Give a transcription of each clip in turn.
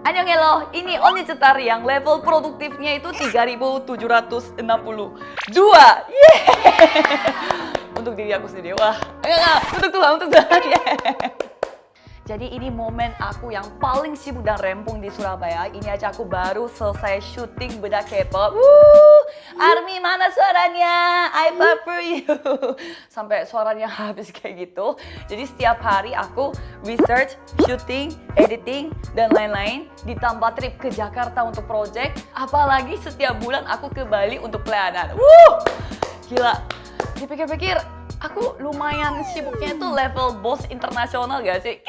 Annyeonghaseyo, ini Oni Cetar yang level produktifnya itu 3762. Yeay! Untuk diri aku sendiri, wah. Enggak, untuk Tuhan, yeah. Jadi ini momen aku yang paling sibuk dan rempong di Surabaya. Ini aja aku baru selesai syuting bedak K-pop. Army mana suaranya? I prefer you. Sampai suaranya habis kayak gitu. Jadi setiap hari aku research, shooting, editing, dan lain-lain. Ditambah trip ke Jakarta untuk project. Apalagi setiap bulan aku ke Bali untuk pelayanan. Gila. Dipikir-pikir, aku lumayan sibuknya itu level bos internasional gak sih?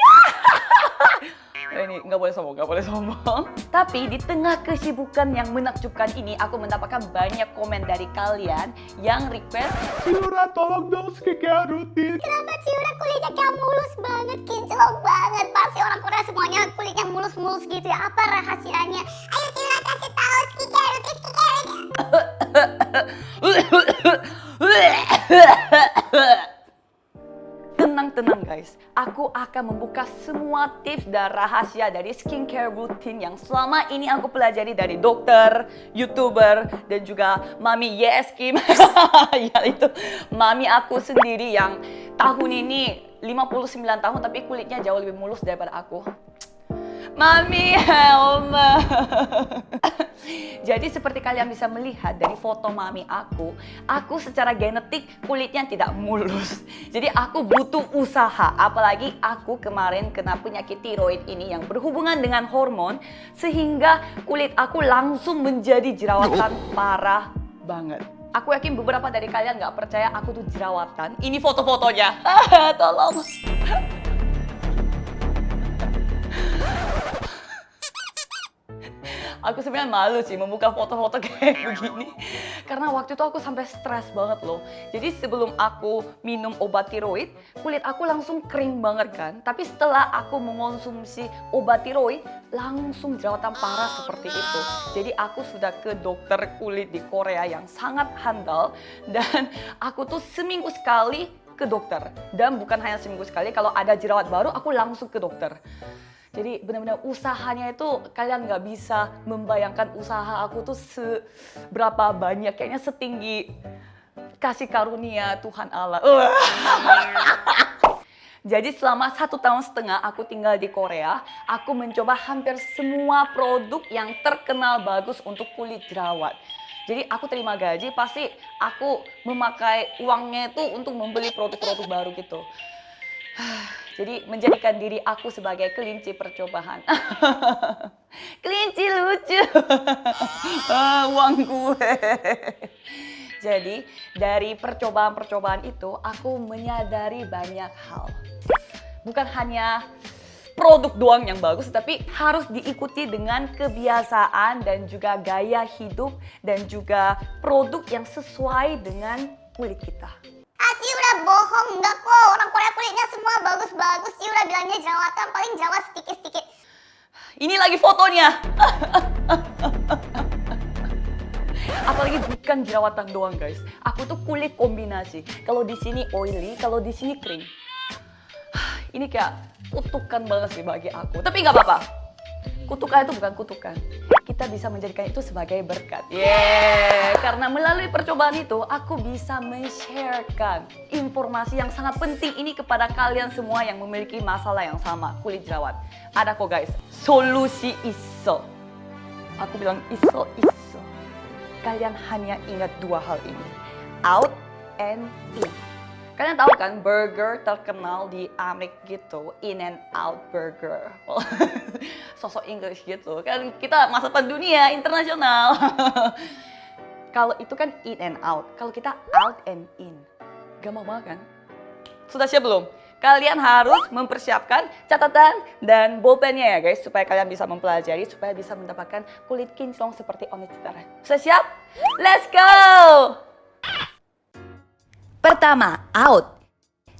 Ini nggak boleh sombong. Tapi di tengah kesibukan yang menakjubkan ini, aku mendapatkan banyak komen dari kalian yang request, Ciura tolong dong skincare rutin. Kenapa Ciura kulitnya kayak mulus banget, kinclong banget. Pasti orang Korea semuanya kulitnya mulus-mulus gitu ya. Apa rahasianya? Ayo Ciura kasih tahu skincare rutin. Tenang guys, aku akan membuka semua tips dan rahasia dari skincare routine yang selama ini aku pelajari dari dokter, youtuber, dan juga mami Yes Kim. Ya itu, mami aku sendiri yang tahun ini 59 tahun tapi kulitnya jauh lebih mulus daripada aku. Mami, Oma. Jadi seperti kalian bisa melihat dari foto mami aku secara genetik kulitnya tidak mulus. Jadi aku butuh usaha, apalagi aku kemarin kena penyakit tiroid ini yang berhubungan dengan hormon, sehingga kulit aku langsung menjadi jerawatan parah banget. Aku yakin beberapa dari kalian gak percaya aku tuh jerawatan. Ini foto-fotonya. Tolong. Aku sebenarnya malu sih membuka foto-foto kayak begini. Karena waktu itu aku sampai stres banget loh. Jadi sebelum aku minum obat tiroid, kulit aku langsung kering banget kan. Tapi setelah aku mengonsumsi obat tiroid, langsung jerawatan parah seperti itu. Jadi aku sudah ke dokter kulit di Korea yang sangat handal. Dan aku tuh seminggu sekali ke dokter. Dan bukan hanya seminggu sekali, kalau ada jerawat baru aku langsung ke dokter. Jadi benar-benar usahanya itu kalian nggak bisa membayangkan usaha aku tuh seberapa banyak. Kayaknya setinggi kasih karunia Tuhan Allah. Jadi selama 1,5 tahun aku tinggal di Korea, aku mencoba hampir semua produk yang terkenal bagus untuk kulit jerawat. Jadi aku terima gaji, pasti aku memakai uangnya itu untuk membeli produk-produk baru gitu. Jadi menjadikan diri aku sebagai kelinci percobaan. Kelinci lucu. Uang gue. Jadi dari percobaan-percobaan itu aku menyadari banyak hal. Bukan hanya produk doang yang bagus, tapi harus diikuti dengan kebiasaan dan juga gaya hidup dan juga produk yang sesuai dengan kulit kita. Ciura bohong, enggak kok. Orang Korea kulitnya semua bagus-bagus. Ciura bilangnya jerawatan, paling jerawat sedikit-sedikit. Ini lagi fotonya. Apalagi bukan jerawatan doang guys. Aku tuh kulit kombinasi. Kalau di sini oily, kalau di sini kering. Ini kayak kutukan banget sih bagi aku. Tapi nggak apa-apa. Kutukan itu bukan kutukan. Kita bisa menjadikan itu sebagai berkat. Karena melalui percobaan itu, aku bisa men-sharekan informasi yang sangat penting ini kepada kalian semua yang memiliki masalah yang sama, kulit jerawat. Ada kok guys, solusi iso. Aku bilang iso. Kalian hanya ingat 2 hal ini. Out and in. Kalian tahu kan burger terkenal di Amerika gitu, In and Out Burger. Sosok English gitu. Kan kita masa depan dunia internasional. Kalau itu kan in and out. Kalau kita out and in. Gampang banget kan? Sudah siap belum? Kalian harus mempersiapkan catatan dan bolpennya ya guys, supaya kalian bisa mempelajari, supaya bisa mendapatkan kulit kinclong seperti Oni Cetar. Sudah siap? Let's go! Pertama, out.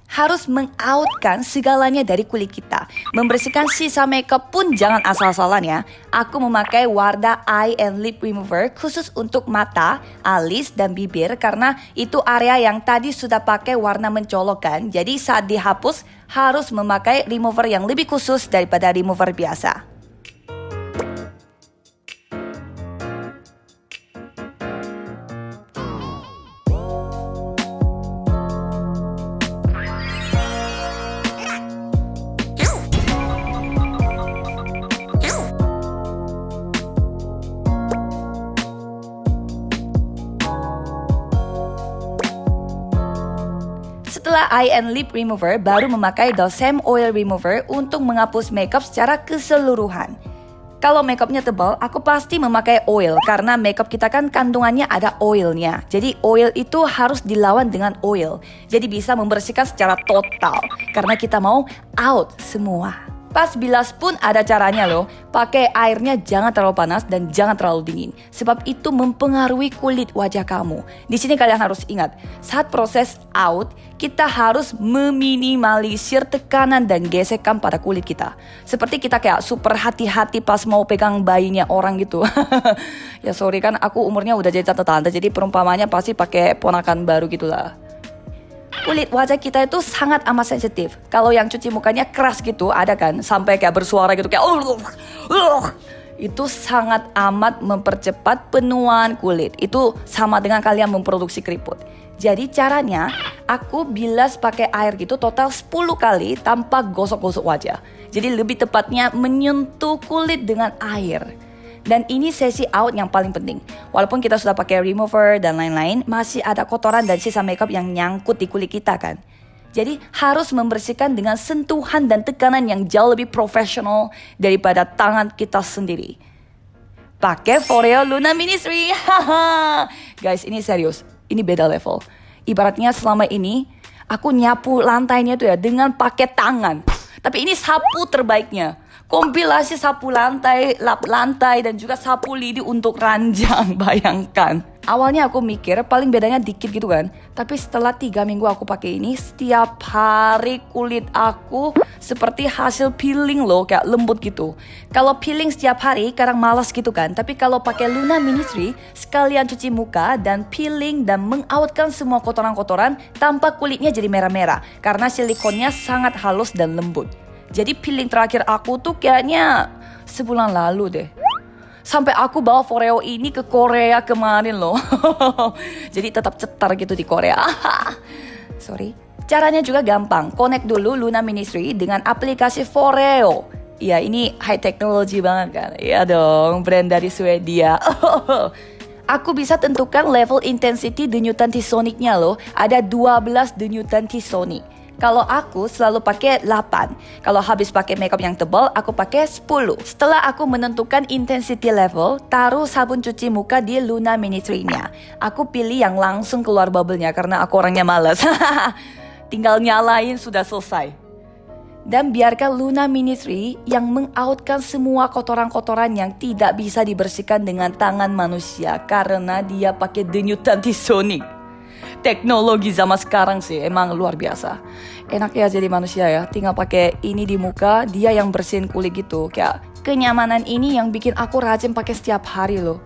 Harus meng-outkan segalanya dari kulit kita. Membersihkan sisa makeup pun jangan asal-asalan ya. Aku memakai Wardah Eye and Lip Remover khusus untuk mata, alis, dan bibir karena itu area yang tadi sudah pakai warna mencolok kan. Jadi saat dihapus harus memakai remover yang lebih khusus daripada remover biasa. eye and lip remover, baru memakai Dalsem Oil Remover untuk menghapus makeup secara keseluruhan. Kalau makeupnya tebal, aku pasti memakai oil karena makeup kita kan kandungannya ada oilnya. Jadi oil itu harus dilawan dengan oil. Jadi bisa membersihkan secara total karena kita mau out semua. Pas bilas pun ada caranya loh. Pakai airnya jangan terlalu panas dan jangan terlalu dingin. Sebab itu mempengaruhi kulit wajah kamu. Di sini kalian harus ingat, saat proses out, kita harus meminimalisir tekanan dan gesekan pada kulit kita. Seperti kita kayak super hati-hati pas mau pegang bayinya orang gitu. Ya sorry kan, aku umurnya udah jadi tante-tante, jadi perumpamannya pasti pakai ponakan baru gitulah. Kulit wajah kita itu sangat amat sensitif. Kalau yang cuci mukanya keras gitu, ada kan, sampai kayak bersuara gitu kayak itu sangat amat mempercepat penuaan kulit. Itu sama dengan kalian memproduksi keriput. Jadi caranya, aku bilas pakai air gitu total 10 kali tanpa gosok-gosok wajah. Jadi lebih tepatnya menyentuh kulit dengan air. Dan ini sesi out yang paling penting. Walaupun kita sudah pakai remover dan lain-lain, masih ada kotoran dan sisa makeup yang nyangkut di kulit kita kan. Jadi harus membersihkan dengan sentuhan dan tekanan yang jauh lebih profesional daripada tangan kita sendiri. Pakai Foreo Luna Ministry. Guys, ini serius. Ini beda level. Ibaratnya selama ini aku nyapu lantainya tuh ya dengan pakai tangan. Tapi ini sapu terbaiknya. Kompilasi sapu lantai, lap lantai, dan juga sapu lidi untuk ranjang, bayangkan. Awalnya aku mikir paling bedanya dikit gitu kan. Tapi setelah 3 minggu aku pakai ini, setiap hari kulit aku seperti hasil peeling loh, kayak lembut gitu. Kalau peeling setiap hari kadang malas gitu kan. Tapi kalau pakai Luna Ministry, sekalian cuci muka dan peeling dan mengoutkan semua kotoran-kotoran tanpa kulitnya jadi merah-merah. Karena silikonnya sangat halus dan lembut. Jadi peeling terakhir aku tuh kayaknya sebulan lalu deh. Sampai aku bawa Foreo ini ke Korea kemarin loh. Jadi tetap cetar gitu di Korea. Sorry. Caranya juga gampang. Connect dulu Luna Ministry dengan aplikasi Foreo. Ya ini high technology banget kan. Iya dong, brand dari Swedia. Aku bisa tentukan level intensity denyutan T-Sonicnya loh. Ada 12 denyutan T-Sonic. Kalau aku selalu pakai 8. Kalau habis pakai makeup yang tebal, aku pakai 10. Setelah aku menentukan intensity level, taruh sabun cuci muka di Luna Ministry-nya. Aku pilih yang langsung keluar bubble-nya karena aku orangnya malas. Tinggal nyalain sudah selesai. Dan biarkan Luna Ministry yang mengoutkan semua kotoran-kotoran yang tidak bisa dibersihkan dengan tangan manusia karena dia pakai denyutan T-Sonic. Teknologi zaman sekarang sih emang luar biasa. Enak ya jadi manusia ya, tinggal pakai ini di muka, dia yang bersihin kulit gitu. Kayak kenyamanan ini yang bikin aku rajin pakai setiap hari loh.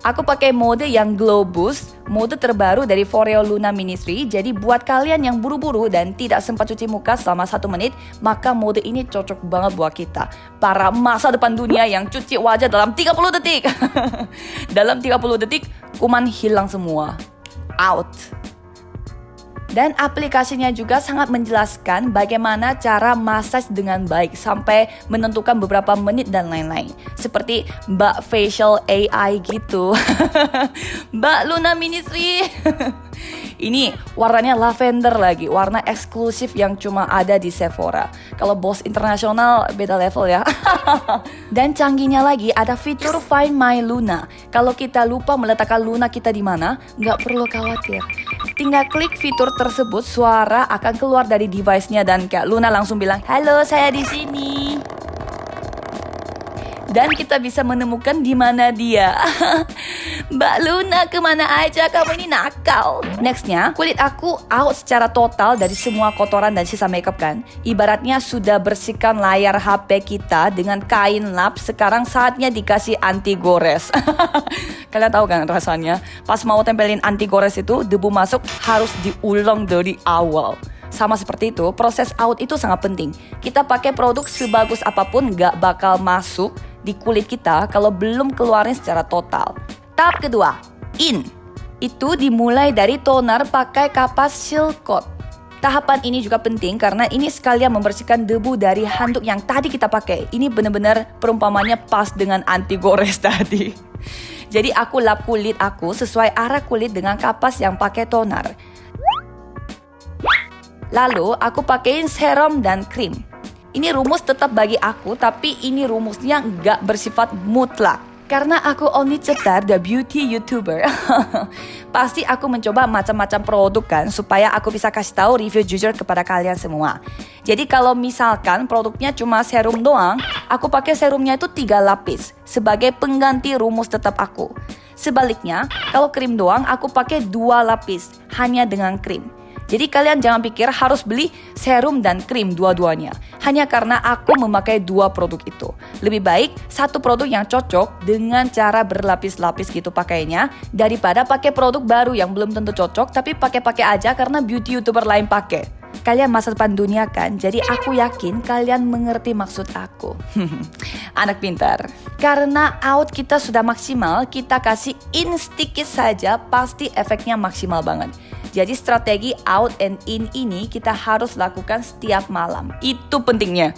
Aku pakai mode yang Glow Boost, mode terbaru dari Foreo Luna Ministry. Jadi buat kalian yang buru-buru dan tidak sempat cuci muka selama 1 menit, maka mode ini cocok banget buat kita. Para masa depan dunia yang cuci wajah dalam 30 detik. Dalam 30 detik, kuman hilang semua. Out. Dan aplikasinya juga sangat menjelaskan bagaimana cara massage dengan baik sampai menentukan beberapa menit dan lain-lain. Seperti Mbak Facial AI gitu. Mbak Luna Ministry. Ini warnanya lavender lagi, warna eksklusif yang cuma ada di Sephora. Kalau bos internasional beda level ya. Dan canggihnya lagi ada fitur Find My Luna. Kalau kita lupa meletakkan Luna kita di mana, nggak perlu khawatir. Tinggal klik fitur tersebut, suara akan keluar dari device-nya dan kayak Luna langsung bilang, "Halo, saya di sini." Dan kita bisa menemukan di mana dia. Mbak Luna, kemana aja kamu ini nakal? Nextnya, kulit aku out secara total dari semua kotoran dan sisa makeup kan. Ibaratnya sudah bersihkan layar HP kita dengan kain lap. Sekarang saatnya dikasih anti gores. Kalian tahu kan rasanya? Pas mau tempelin anti gores itu, debu masuk harus diulang dari awal. Sama seperti itu, proses out itu sangat penting. Kita pakai produk sebagus apapun gak bakal masuk di kulit kita kalau belum keluarin secara total. Tahap kedua, in. Itu dimulai dari toner pakai kapas Silk Coat. Tahapan ini juga penting karena ini sekalian membersihkan debu dari handuk yang tadi kita pakai. Ini benar-benar perumpamannya pas dengan anti gores tadi. Jadi aku lap kulit aku sesuai arah kulit dengan kapas yang pakai toner. Lalu aku pakein serum dan krim. Ini rumus tetap bagi aku, tapi ini rumusnya nggak bersifat mutlak. Karena aku only cetar the beauty YouTuber. Pasti aku mencoba macam-macam produk kan, supaya aku bisa kasih tahu review jujur kepada kalian semua. Jadi kalau misalkan produknya cuma serum doang, aku pakai serumnya itu 3 lapis sebagai pengganti rumus tetap aku. Sebaliknya, kalau krim doang aku pakai 2 lapis hanya dengan krim. Jadi kalian jangan pikir harus beli serum dan krim dua-duanya. Hanya karena aku memakai 2 produk itu. Lebih baik satu produk yang cocok dengan cara berlapis-lapis gitu pakainya, daripada pakai produk baru yang belum tentu cocok tapi pakai-pakai aja karena beauty YouTuber lain pakai. Kalian masa depan dunia kan, jadi aku yakin kalian mengerti maksud aku. Anak pintar. Karena out kita sudah maksimal, kita kasih in sedikit saja, pasti efeknya maksimal banget. Jadi strategi out and in ini kita harus lakukan setiap malam. Itu pentingnya.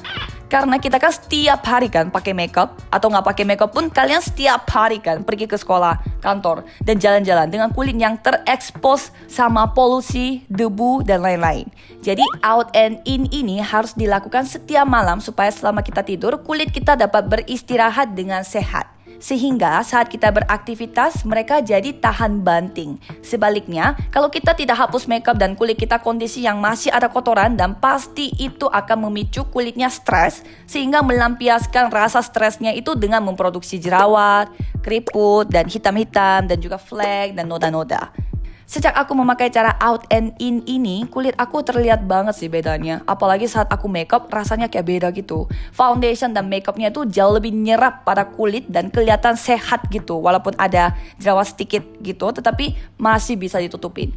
Karena kita kan setiap hari kan pakai makeup, atau nggak pakai makeup pun kalian setiap hari kan pergi ke sekolah, kantor, dan jalan-jalan dengan kulit yang terekspos sama polusi, debu, dan lain-lain. Jadi out and in ini harus dilakukan setiap malam supaya selama kita tidur kulit kita dapat beristirahat dengan sehat. Sehingga saat kita beraktivitas mereka jadi tahan banting. Sebaliknya, kalau kita tidak hapus makeup dan kulit kita kondisi yang masih ada kotoran, dan pasti itu akan memicu kulitnya stres, sehingga melampiaskan rasa stresnya itu dengan memproduksi jerawat, keriput, dan hitam-hitam, dan juga flek dan noda-noda. Sejak aku memakai cara out and in ini, kulit aku terlihat banget sih bedanya. Apalagi saat aku makeup, rasanya kayak beda gitu. Foundation dan makeupnya tuh jauh lebih nyerap pada kulit dan kelihatan sehat gitu. Walaupun ada jerawat sedikit gitu, tetapi masih bisa ditutupin.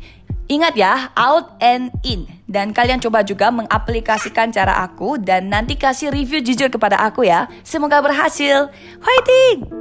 Ingat ya, out and in. Dan kalian coba juga mengaplikasikan cara aku dan nanti kasih review jujur kepada aku ya. Semoga berhasil. Fighting!